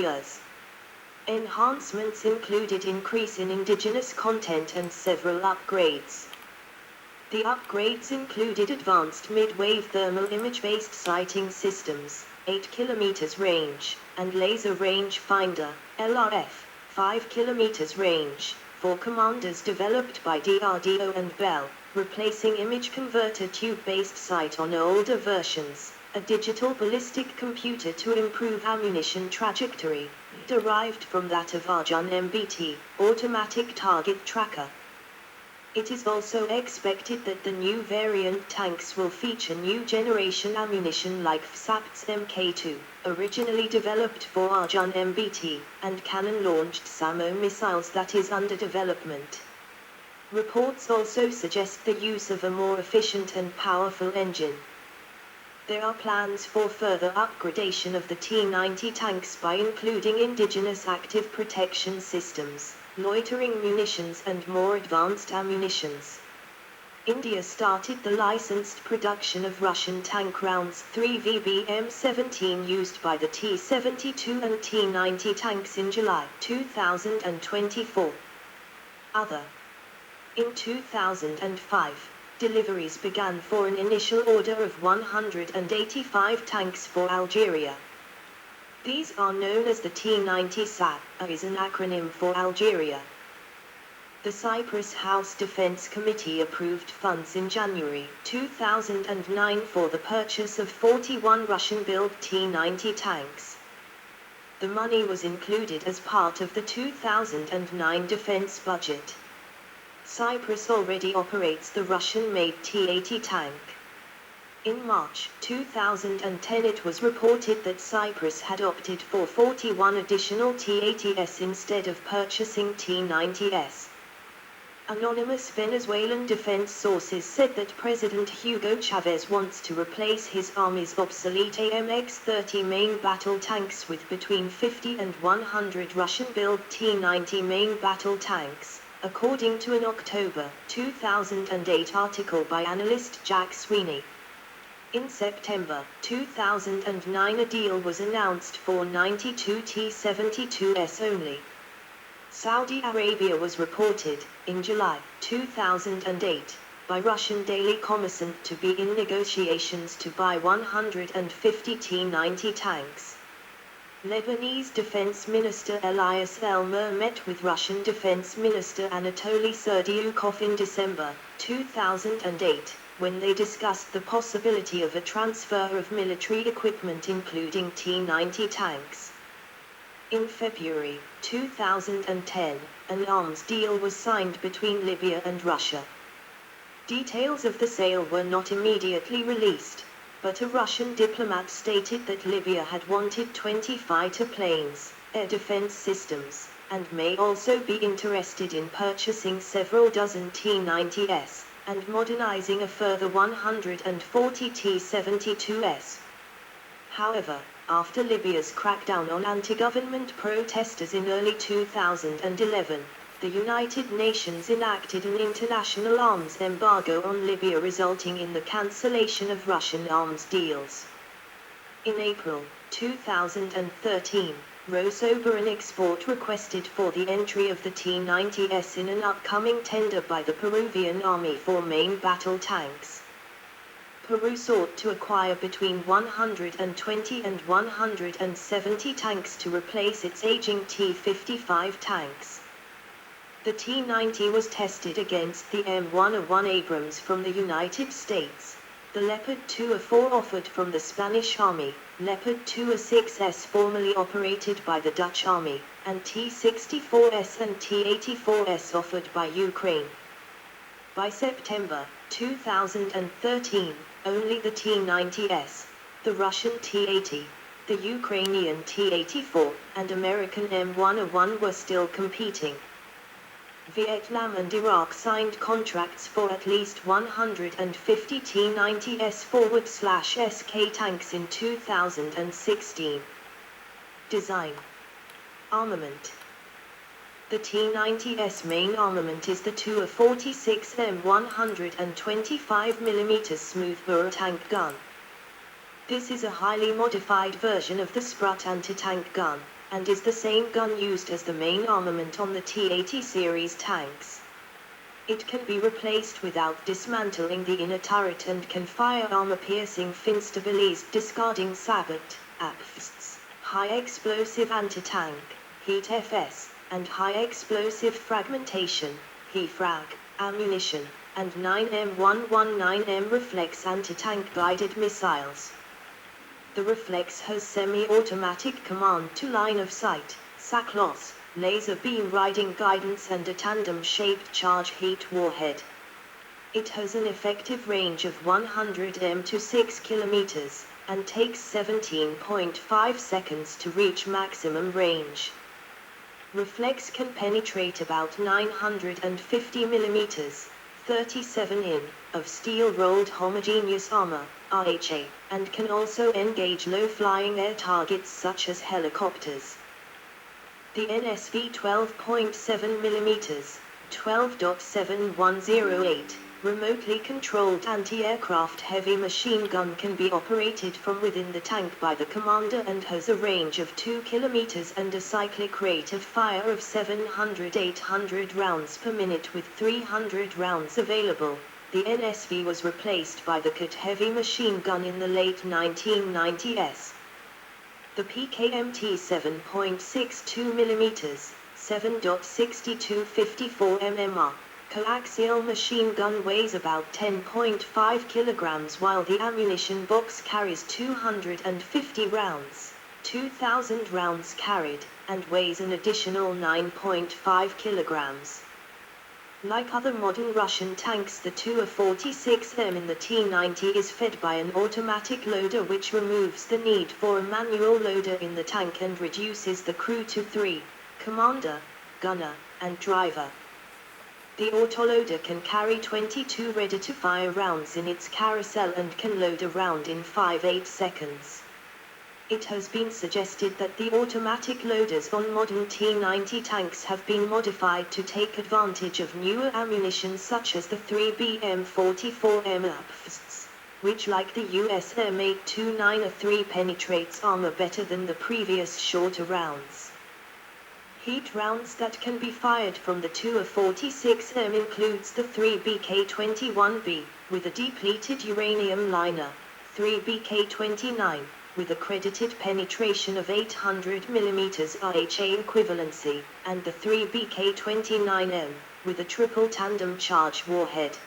years. Enhancements included increase in indigenous content and several upgrades. The upgrades included advanced mid-wave thermal image-based sighting systems, 8 km range, and laser range finder, LRF, 5 km range, for commanders developed by DRDO and Bell, replacing image converter tube-based sight on older versions, a digital ballistic computer to improve ammunition trajectory, derived from that of Arjun MBT, automatic target tracker. It is also expected that the new variant tanks will feature new generation ammunition like FSAP's Mk2, originally developed for Arjun MBT, and cannon-launched SAMO missiles that is under development. Reports also suggest the use of a more efficient and powerful engine. There are plans for further upgradation of the T-90 tanks by including indigenous active protection systems, loitering munitions and more advanced ammunitions. India started the licensed production of Russian tank rounds 3 VBM-17 used by the T-72 and T-90 tanks in July 2024. In 2005, deliveries began for an initial order of 185 tanks for Algeria. These are known as the T-90 SAT, is an acronym for Algeria. The Cyprus House Defense Committee approved funds in January 2009 for the purchase of 41 Russian-built T-90 tanks. The money was included as part of the 2009 defense budget. Cyprus already operates the Russian-made T-80 tank. In March 2010 it was reported that Cyprus had opted for 41 additional T-80s instead of purchasing T-90s. Anonymous Venezuelan defense sources said that President Hugo Chavez wants to replace his army's obsolete AMX-30 main battle tanks with between 50 and 100 Russian-built T-90 main battle tanks, according to an October 2008 article by analyst Jack Sweeney. In September 2009 a deal was announced for 92 T-72s only. Saudi Arabia was reported, in July 2008, by Russian Daily Kommersant to be in negotiations to buy 150 T-90 tanks. Lebanese Defense Minister Elias Elmer met with Russian Defense Minister Anatoly Serdyukov in December 2008. When they discussed the possibility of a transfer of military equipment including T-90 tanks. In February 2010, an arms deal was signed between Libya and Russia. Details of the sale were not immediately released, but a Russian diplomat stated that Libya had wanted 20 fighter planes, air defense systems, and may also be interested in purchasing several dozen T-90s. And modernizing a further 140 T-72s. However, after Libya's crackdown on anti-government protesters in early 2011, the United Nations enacted an international arms embargo on Libya, resulting in the cancellation of Russian arms deals. In April 2013, Rosoboronexport requested for the entry of the T-90s in an upcoming tender by the Peruvian army for main battle tanks. Peru sought to acquire between 120 and 170 tanks to replace its aging T-55 tanks. The T-90 was tested against the M101 Abrams from the United States, the Leopard 2A4 offered from the Spanish Army, Leopard 2A6S formerly operated by the Dutch Army, and T-64S and T-84S offered by Ukraine. By September 2013, only the T-90s, the Russian T-80, the Ukrainian T-84, and American M101 were still competing. Vietnam and Iraq signed contracts for at least 150 T-90s /SK tanks in 2016. Design. Armament. The T-90s main armament is the 2A46 M125mm smoothbore tank gun. This is a highly modified version of the Sprut anti-tank gun. and is the same gun used as the main armament on the T-80 series tanks. It can be replaced without dismantling the inner turret and can fire armor-piercing Finstabilis discarding Sabot, APFS, high-explosive anti-tank, heat FS, and high-explosive fragmentation, HEFRAG, ammunition, and 9M119M Reflex anti-tank guided missiles. The Reflex has semi-automatic command to line of sight, SAC loss, laser beam riding guidance and a tandem-shaped charge heat warhead. It has an effective range of 100 m to 6 km, and takes 17.5 seconds to reach maximum range. Reflex can penetrate about 950 mm, 37 in, of steel-rolled homogeneous armor, RHA, and can also engage low-flying air targets such as helicopters. The NSV 12.7 mm, 12.7108, remotely controlled anti-aircraft heavy machine gun can be operated from within the tank by the commander and has a range of 2 km and a cyclic rate of fire of 700-800 rounds per minute with 300 rounds available. The NSV was replaced by the CAT heavy machine gun in the late 1990s. The PKMT 7.62 mm, 7.6254 mmR, coaxial machine gun weighs about 10.5 kg while the ammunition box carries 250 rounds, 2,000 rounds carried, and weighs an additional 9.5 kg. Like other modern Russian tanks, the Tu-46M in the T-90 is fed by an automatic loader which removes the need for a manual loader in the tank and reduces the crew to 3, commander, gunner, and driver. The autoloader can carry 22 ready-to-fire rounds in its carousel and can load a round in 5-8 seconds. It has been suggested that the automatic loaders on modern T-90 tanks have been modified to take advantage of newer ammunition such as the 3BM44M APFS, which like the US Air-made T-90 penetrates armor better than the previous shorter rounds. Heat rounds that can be fired from the Tu-46M includes the 3BK21B, with a depleted uranium liner, 3BK29, with accredited penetration of 800 mm RHA equivalency, and the 3BK29M, with a triple tandem charge warhead.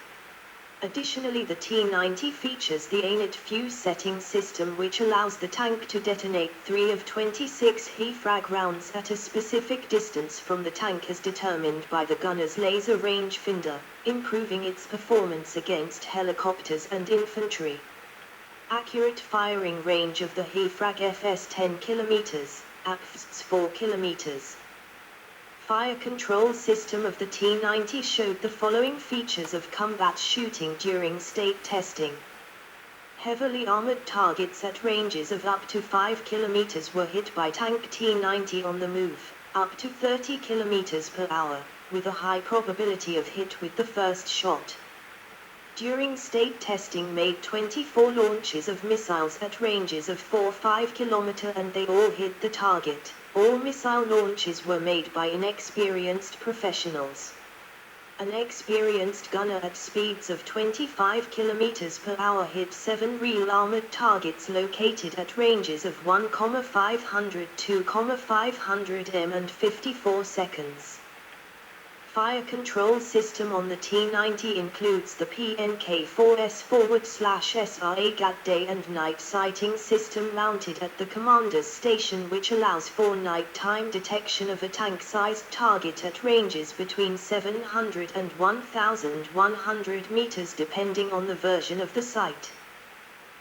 Additionally, the T-90 features the ANIT fuse setting system which allows the tank to detonate 3 of 26 HEFRAG rounds at a specific distance from the tank as determined by the gunner's laser rangefinder, improving its performance against helicopters and infantry. Accurate firing range of the HEFRAG FS 10 km, APFS 4 km. Fire control system of the T-90 showed the following features of combat shooting during state testing. Heavily armored targets at ranges of up to 5 km were hit by tank T-90 on the move, up to 30 km per hour, with a high probability of hit with the first shot. During state testing made 24 launches of missiles at ranges of 4-5 km and they all hit the target. All missile launches were made by inexperienced professionals. An experienced gunner at speeds of 25 km per hour hit 7 real armored targets located at ranges of 1,500, 2,500 m and 54 seconds. Fire control system on the T-90 includes the PNK4S/SRA GAT day and night sighting system mounted at the commander's station which allows for nighttime detection of a tank-sized target at ranges between 700 and 1,100 meters depending on the version of the sight.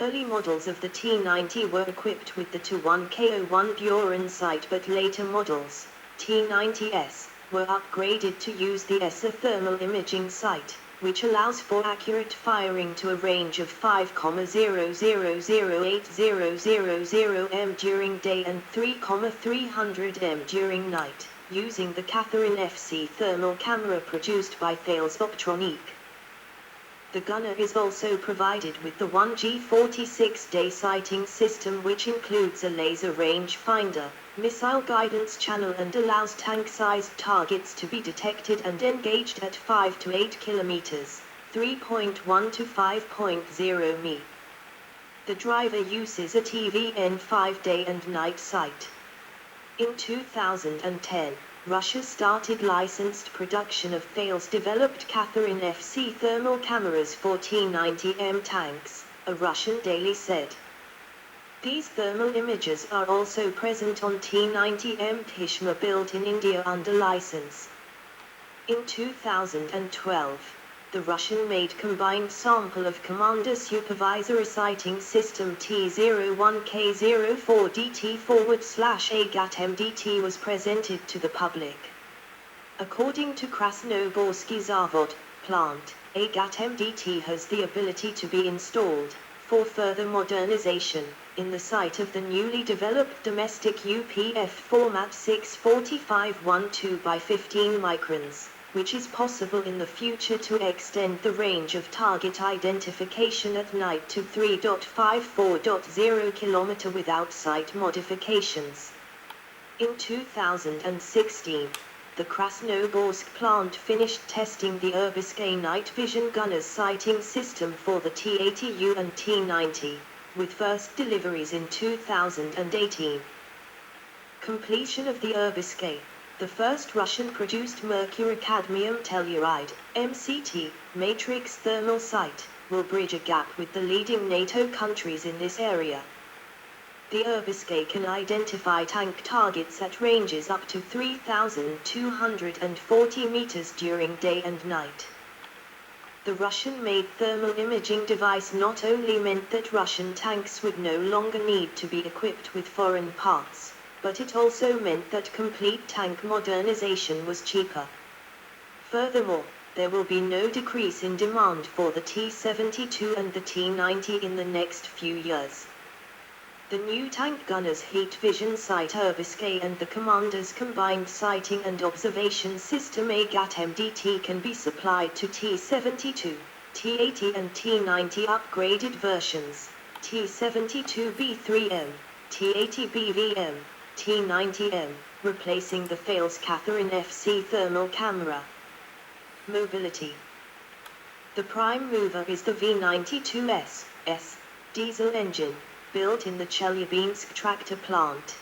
Early models of the T-90 were equipped with the Tu-1K01 Buran sight, but later models, T-90S, were upgraded to use the ESA thermal imaging sight, which allows for accurate firing to a range of 5,0008000 m during day and 3,300 m during night, using the Catherine FC thermal camera produced by Thales Optronic. The gunner is also provided with the 1G46-day sighting system, which includes a laser range finder, missile guidance channel, and allows tank-sized targets to be detected and engaged at 5 to 8 kilometers, 3.1 to 5.0 mi. The driver uses a TVN-5 day and night sight. In 2010, Russia started licensed production of Thales-developed Catherine FC thermal cameras for T-90M tanks, a Russian daily said. These thermal imagers are also present on T-90M Tishma built in India under license. In 2012, the Russian-made combined sample of Commander Supervisory Sighting System T01K04DT/AGAT-MDT was presented to the public. According to Krasnoborsky Zavod plant, AGAT-MDT has the ability to be installed, for further modernization, in the site of the newly developed domestic UPF format 64512 by 15 microns, which is possible in the future to extend the range of target identification at night to 3.54.0 km without site modifications. In 2016, the Krasnoborsk plant finished testing the Irbisk night vision gunner's sighting system for the T-80U and T-90, with first deliveries in 2018. Completion of the Irbisk, the first Russian-produced mercury-cadmium telluride, MCT, matrix thermal sight, will bridge a gap with the leading NATO countries in this area. The Irbisk can identify tank targets at ranges up to 3,240 meters during day and night. The Russian-made thermal imaging device not only meant that Russian tanks would no longer need to be equipped with foreign parts, but it also meant that complete tank modernization was cheaper. Furthermore, there will be no decrease in demand for the T-72 and the T-90 in the next few years. The new tank gunner's heat vision sight Irbisk and the commander's combined sighting and observation system AGAT-MDT can be supplied to T-72, T-80 and T-90 upgraded versions, T-72B3M, T-80BVM, T-90M, replacing the Thales Catherine FC thermal camera. Mobility. The prime mover is the V92S diesel engine, built in the Chelyabinsk tractor plant.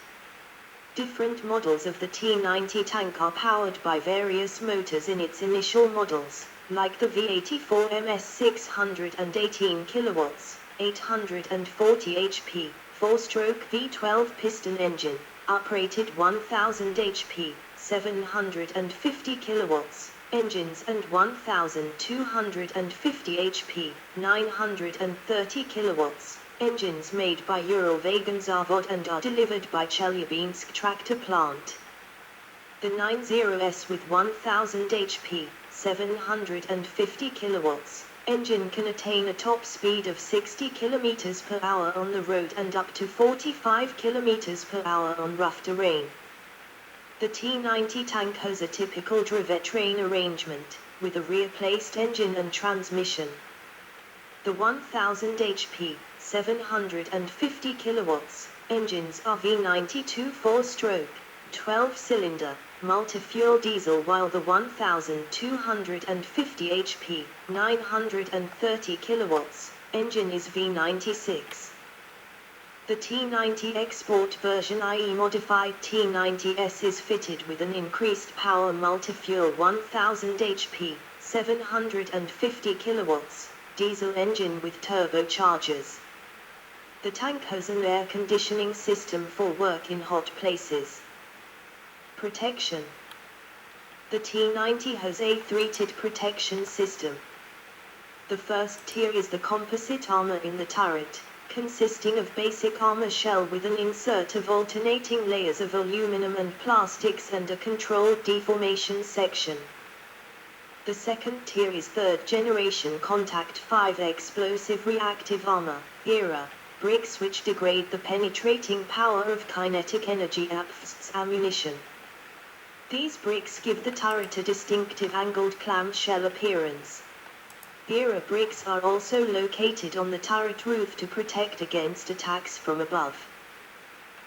Different models of the T-90 tank are powered by various motors in its initial models, like the V84 MS 618 kW, 840 HP, 4-stroke V12 piston engine, uprated 1000 HP, 750 kW, engines and 1250 HP, 930 kW, engines made by Ural-Vagan Zavod and are delivered by Chelyabinsk tractor plant. The 90S with 1000 HP, 750 kW, engine can attain a top speed of 60 km per hour on the road and up to 45 km per hour on rough terrain. The T-90 tank has a typical drivetrain arrangement, with a rear-placed engine and transmission. The 1000 HP, 750 kW, engines are V92 4-stroke, 12-cylinder, multi-fuel diesel, while the 1250 HP, 930 kW, engine is V96. The T-90 export version, i.e. modified T-90S, is fitted with an increased power multi-fuel 1000 HP, 750 kW, diesel engine with turbochargers. The tank has an air conditioning system for work in hot places. Protection. The T-90 has a three-tiered protection system. The first tier is the composite armor in the turret, consisting of basic armor shell with an insert of alternating layers of aluminum and plastics and a controlled deformation section. The second tier is third-generation Contact 5 explosive reactive armor, ERA, bricks which degrade the penetrating power of kinetic energy APF's ammunition. These bricks give the turret a distinctive angled clamshell appearance. Era bricks are also located on the turret roof to protect against attacks from above.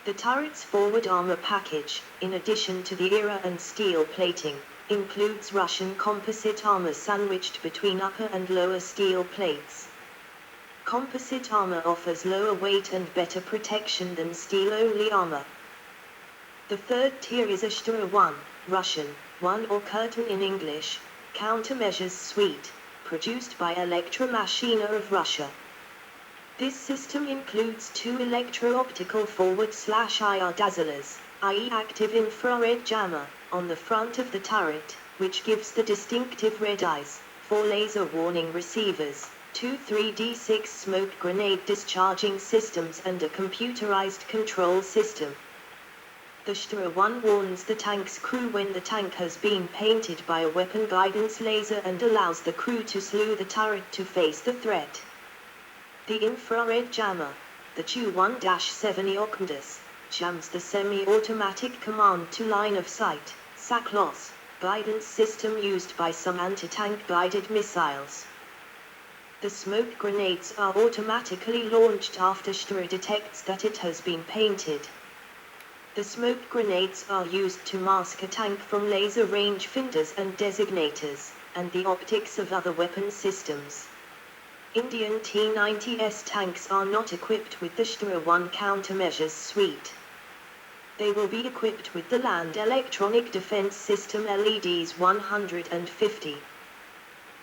The turret's forward armor package, in addition to the era and steel plating, includes Russian composite armor sandwiched between upper and lower steel plates. Composite armor offers lower weight and better protection than steel-only armor. The third tier is a Shtura 1, Russian, 1 or curtain in English, countermeasures suite, produced by Elektromashina of Russia. This system includes two electro-optical forward/IR dazzlers, i.e. active infrared jammer, on the front of the turret, which gives the distinctive red eyes, 4 laser warning receivers, 2 3D6 smoke grenade discharging systems and a computerized control system. The Shtura 1 warns the tank's crew when the tank has been painted by a weapon guidance laser and allows the crew to slew the turret to face the threat. The infrared jammer, the Tu-1-7 Eocndus, jams the semi-automatic command to line of sight, SACLOS, guidance system used by some anti-tank guided missiles. The smoke grenades are automatically launched after Shtura detects that it has been painted. The smoke grenades are used to mask a tank from laser range finders and designators, and the optics of other weapon systems. Indian T-90S tanks are not equipped with the Shtura 1 countermeasures suite. They will be equipped with the Land Electronic Defense System LEDs 150.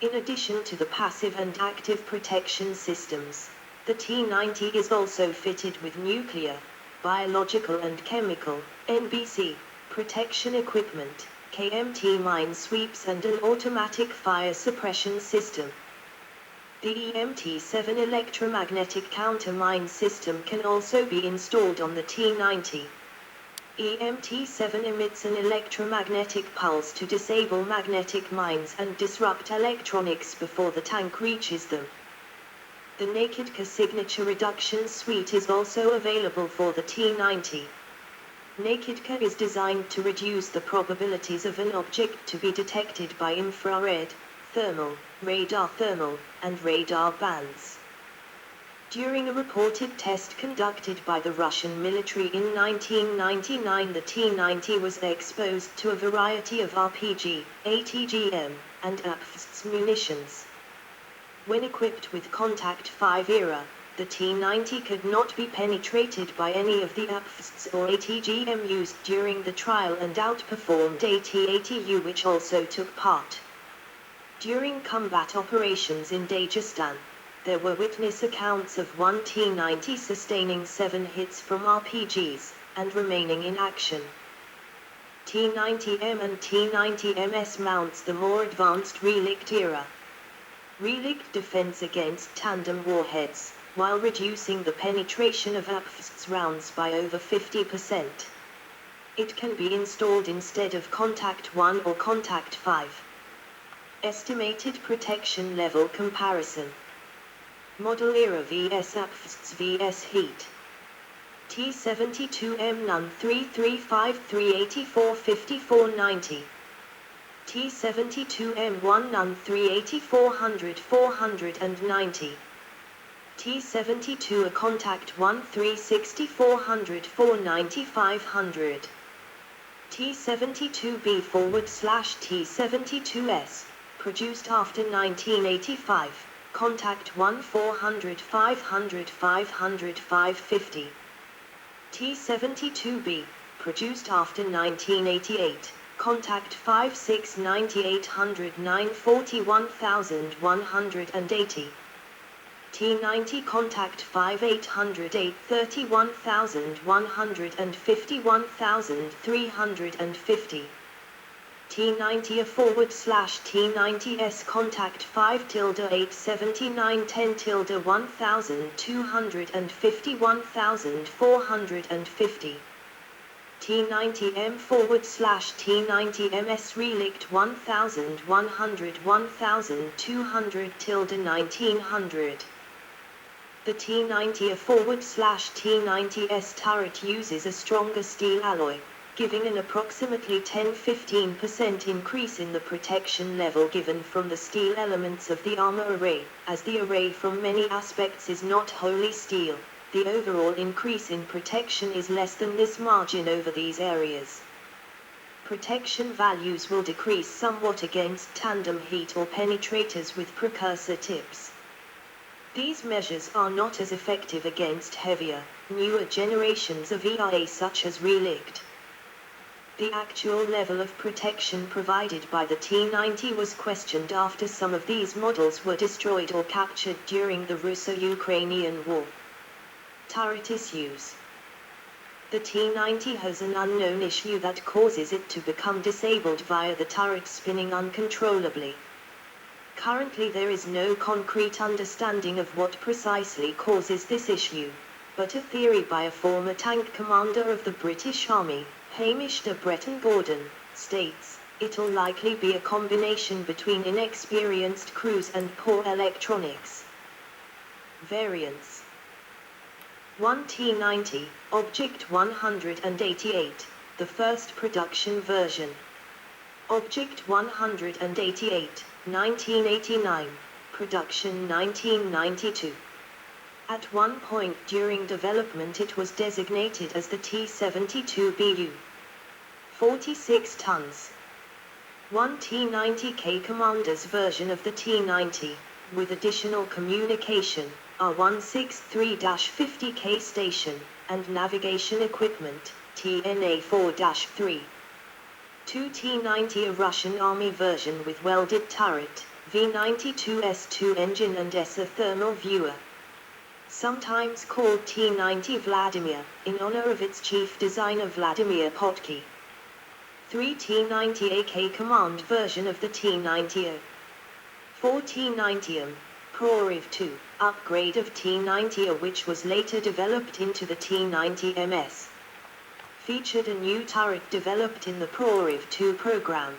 In addition to the passive and active protection systems, the T-90 is also fitted with nuclear, biological and chemical, NBC, protection equipment, KMT mine sweeps and an automatic fire suppression system. The EMT-7 electromagnetic counter-mine system can also be installed on the T-90. EMT-7 emits an electromagnetic pulse to disable magnetic mines and disrupt electronics before the tank reaches them. The Naked K signature reduction suite is also available for the T-90. Naked K is designed to reduce the probabilities of an object to be detected by infrared, thermal, and radar bands. During a reported test conducted by the Russian military in 1999, the T-90 was exposed to a variety of RPG, ATGM, and APFS munitions. When equipped with Contact 5 era, the T-90 could not be penetrated by any of the APFS or ATGM used during the trial and outperformed AT-ATU, which also took part. During combat operations in Dagestan, there were witness accounts of one T-90 sustaining 7 hits from RPGs, and remaining in action. T-90M and T-90MS mounts the more advanced Relict era. Relict defends against tandem warheads, while reducing the penetration of APFS rounds by over 50%. It can be installed instead of Contact 1 or Contact 5. Estimated protection level comparison. Model era vs APFS vs Heat. T-72M None 335384 5490. T-72M1 None 38400 490. T-72 A Contact 1 360 400 490 500. T-72B /T-72S, produced after 1985, Contact 1 400 500 500 550. T-72B, produced after 1988, Contact 5 690 800 940 1180. T-90 Contact 5 800 830 1150 1350. T-90 A /T-90S Contact 5 879 10 1250 1450. T-90M /T-90MS Relict 1100 1200 1900. The T-90 A /T-90S turret uses a stronger steel alloy, giving an approximately 10–15% increase in the protection level given from the steel elements of the armor array. As the array from many aspects is not wholly steel, the overall increase in protection is less than this margin over these areas. Protection values will decrease somewhat against tandem heat or penetrators with precursor tips. These measures are not as effective against heavier, newer generations of ERA such as relict. The actual level of protection provided by the T-90 was questioned after some of these models were destroyed or captured during the Russo-Ukrainian War. Turret issues. The T-90 has an unknown issue that causes it to become disabled via the turret spinning uncontrollably. Currently there is no concrete understanding of what precisely causes this issue, but a theory by a former tank commander of the British Army, Hamish de Breton Gordon, states, it'll likely be a combination between inexperienced crews and poor electronics. Variants. 1 T-90, Object 188, the first production version. Object 188, 1989, production 1992. At one point during development it was designated as the T-72BU. 46 tons. 1 T-90K Commander's version of the T-90, with additional communication, R163-50K station, and navigation equipment, TNA-4-3. 2 T-90 a Russian Army version with welded turret, V-92S2 engine and ESA thermal viewer. Sometimes called T-90 Vladimir, in honor of its chief designer Vladimir Potky. 3 T-90 AK command version of the T-90A. 4 T-90M, Proriv 2, upgrade of T-90A which was later developed into the T-90MS. Featured a new turret developed in the Proriv 2 program.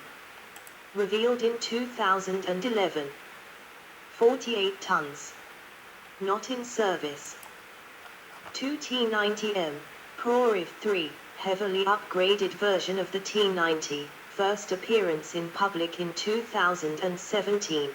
Revealed in 2011. 48 tons. Not in service. 2 T-90M, Proriv 3, heavily upgraded version of the T-90, first appearance in public in 2017.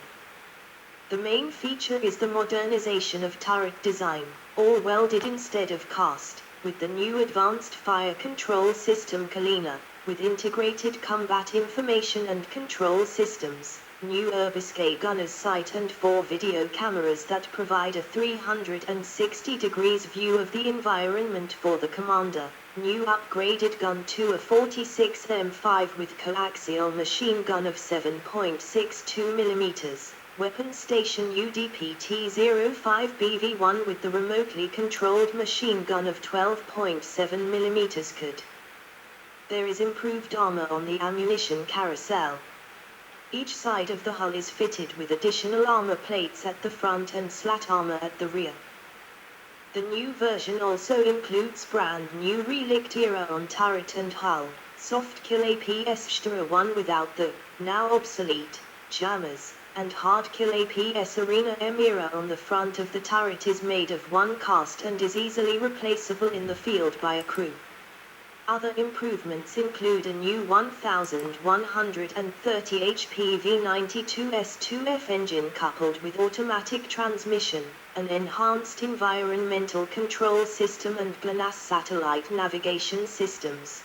The main feature is the modernization of turret design, all welded instead of cast, with the new advanced fire control system Kalina, with integrated combat information and control systems. New Erbisque gunner's sight and 4 video cameras that provide a 360 degrees view of the environment for the commander. New upgraded gun to a 46 M5 with coaxial machine gun of 7.62 mm. Weapon station UDP-T05 BV1 with the remotely controlled machine gun of 12.7 mm CUD. There is improved armor on the ammunition carousel. Each side of the hull is fitted with additional armor plates at the front and slat armor at the rear. The new version also includes brand new relict era on turret and hull, soft kill APS Stra 1 without the, now obsolete, jammers, and hard kill APS Arena M era on the front of the turret is made of one cast and is easily replaceable in the field by a crew. Other improvements include a new 1130 HP V92S2F engine coupled with automatic transmission, an enhanced environmental control system and GLONASS satellite navigation systems.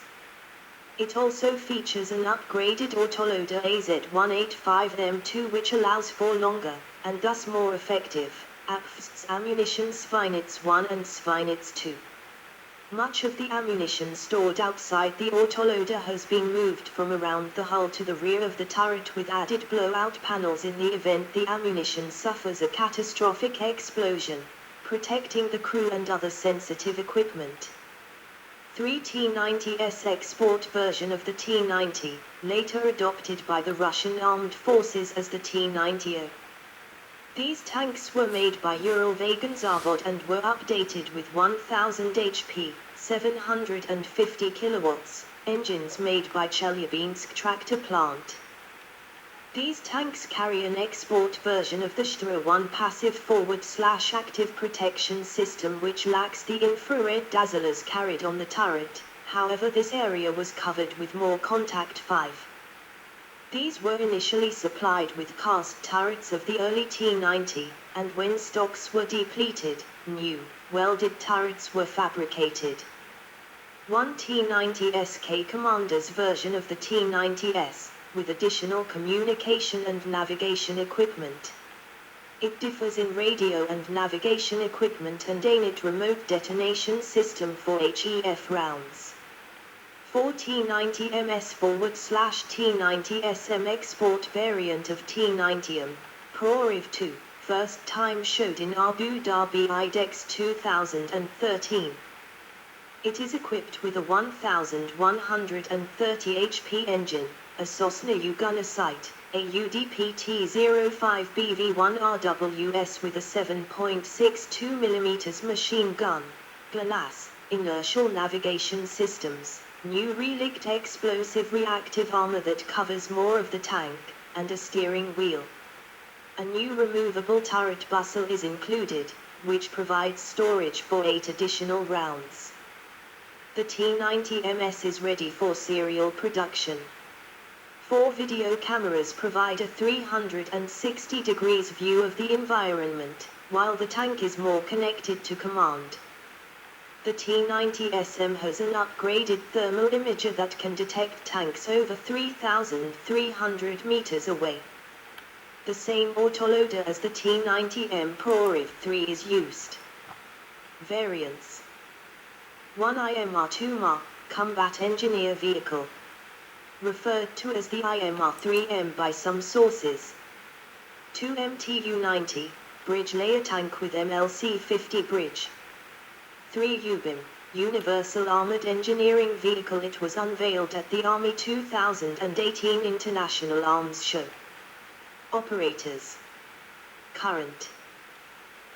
It also features an upgraded autoloader AZ185M2 which allows for longer, and thus more effective, APFS ammunition Svinets 1 and Svinets 2. Much of the ammunition stored outside the autoloader has been moved from around the hull to the rear of the turret with added blowout panels in the event the ammunition suffers a catastrophic explosion, protecting the crew and other sensitive equipment. 3 T-90S export version of the T-90, later adopted by the Russian Armed Forces as the T-90A. These tanks were made by Uralvagonzavod and were updated with 1000 HP, 750 kilowatts, engines made by Chelyabinsk tractor plant. These tanks carry an export version of the Stra 1 passive forward/active protection system which lacks the infrared dazzlers carried on the turret, however this area was covered with more Contact 5. These were initially supplied with cast turrets of the early T-90, and when stocks were depleted, new, welded turrets were fabricated. One T-90SK Commander's version of the T-90S, with additional communication and navigation equipment. It differs in radio and navigation equipment and AINIT remote detonation system for HEF rounds. 4 T-90MS/T-90SM export variant of T-90M, Proriv 2, first time showed in Abu Dhabi IDEX 2013. It is equipped with a 1130 HP engine, a Cessna Ugana sight, a UDP-T05BV1RWS with a 7.62 mm machine gun, GLONASS, inertial navigation systems, new relict explosive reactive armor that covers more of the tank, and a steering wheel. A new removable turret bustle is included, which provides storage for 8 additional rounds. The T-90MS is ready for serial production. 4 video cameras provide a 360 degrees view of the environment, while the tank is more connected to command. The T-90SM has an upgraded thermal imager that can detect tanks over 3,300 meters away. The same autoloader as the T-90M Proriv 3 is used. Variants: 1 IMR-2MA, Combat Engineer Vehicle, referred to as the IMR-3M by some sources. 2 MTU-90, Bridge Layer Tank with MLC-50 bridge. 3 UBIM, Universal Armored Engineering Vehicle. It was unveiled at the Army 2018 International Arms Show. Operators. Current.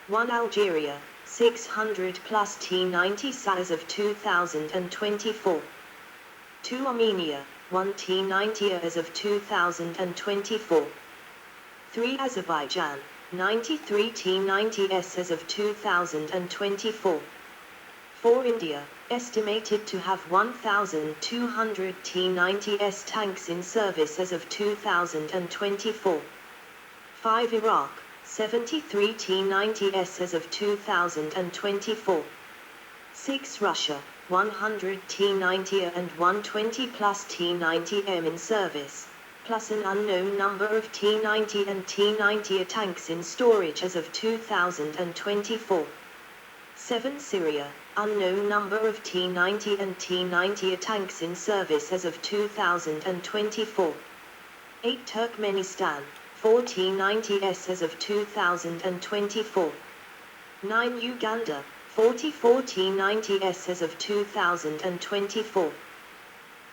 1 Algeria, 600 plus T-90 size of 2024. 2 Armenia, 1 T-90 as of 2024. 3 Azerbaijan, 93 T-90s as of 2024. 4 India, estimated to have 1,200 T-90s tanks in service as of 2024. 5 Iraq, 73 T-90s as of 2024. 6 Russia, 100 T-90 and 120 plus T-90M in service, plus an unknown number of T-90 and T-90 tanks in storage as of 2024. 7 Syria, unknown number of T-90 and T-90 tanks in service as of 2024. 8 Turkmenistan, 4 T-90s as of 2024. 9 Uganda, 44 T-90s as of 2024.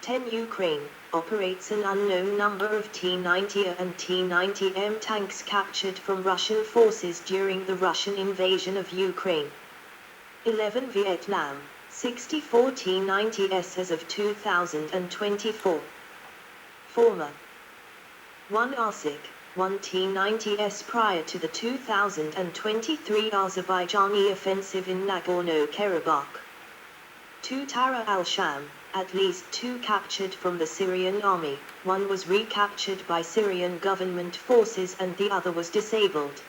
10 Ukraine, operates an unknown number of T-90 and T-90M tanks captured from Russian forces during the Russian invasion of Ukraine. 11 Vietnam, 64 T-90s as of 2024. Former. 1 Arsik, 1 T-90s prior to the 2023 Azerbaijani offensive in Nagorno-Karabakh. 2 Tara al-Sham, at least 2 captured from the Syrian army, 1 was recaptured by Syrian government forces and the other was disabled.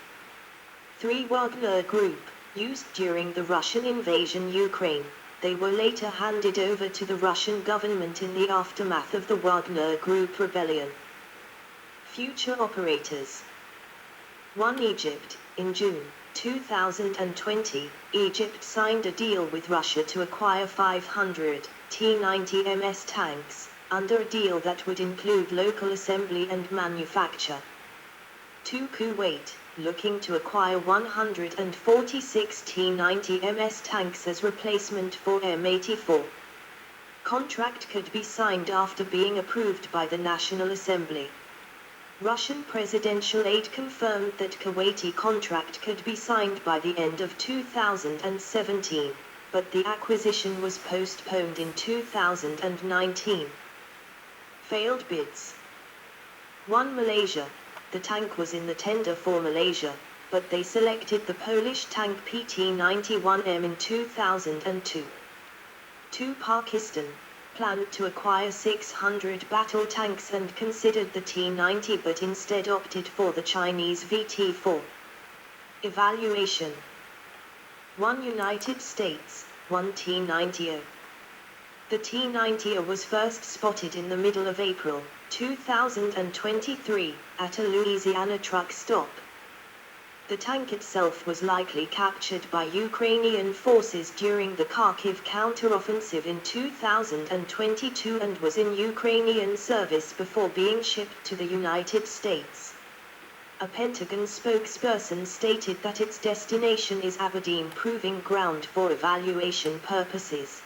3 Wagner Group, used during the Russian invasion Ukraine, they were later handed over to the Russian government in the aftermath of the Wagner Group rebellion. Future operators. 1 Egypt, in June 2020, Egypt signed a deal with Russia to acquire 500 T-90MS tanks, under a deal that would include local assembly and manufacture. 2 Kuwait, looking to acquire 146 T-90MS tanks as replacement for M84. Contract could be signed after being approved by the National Assembly. Russian presidential aide confirmed that Kuwaiti contract could be signed by the end of 2017, but the acquisition was postponed in 2019. Failed bids. 1 Malaysia, the tank was in the tender for Malaysia, but they selected the Polish tank PT-91M in 2002. 2 Pakistan, planned to acquire 600 battle tanks and considered the T-90 but instead opted for the Chinese VT-4. Evaluation: 1 United States, 1 T-90. The T-90 was first spotted in the middle of April 2023 at a Louisiana truck stop. The tank itself was likely captured by Ukrainian forces during the Kharkiv counteroffensive in 2022 and was in Ukrainian service before being shipped to the United States. A Pentagon spokesperson stated that its destination is Aberdeen Proving Ground for evaluation purposes.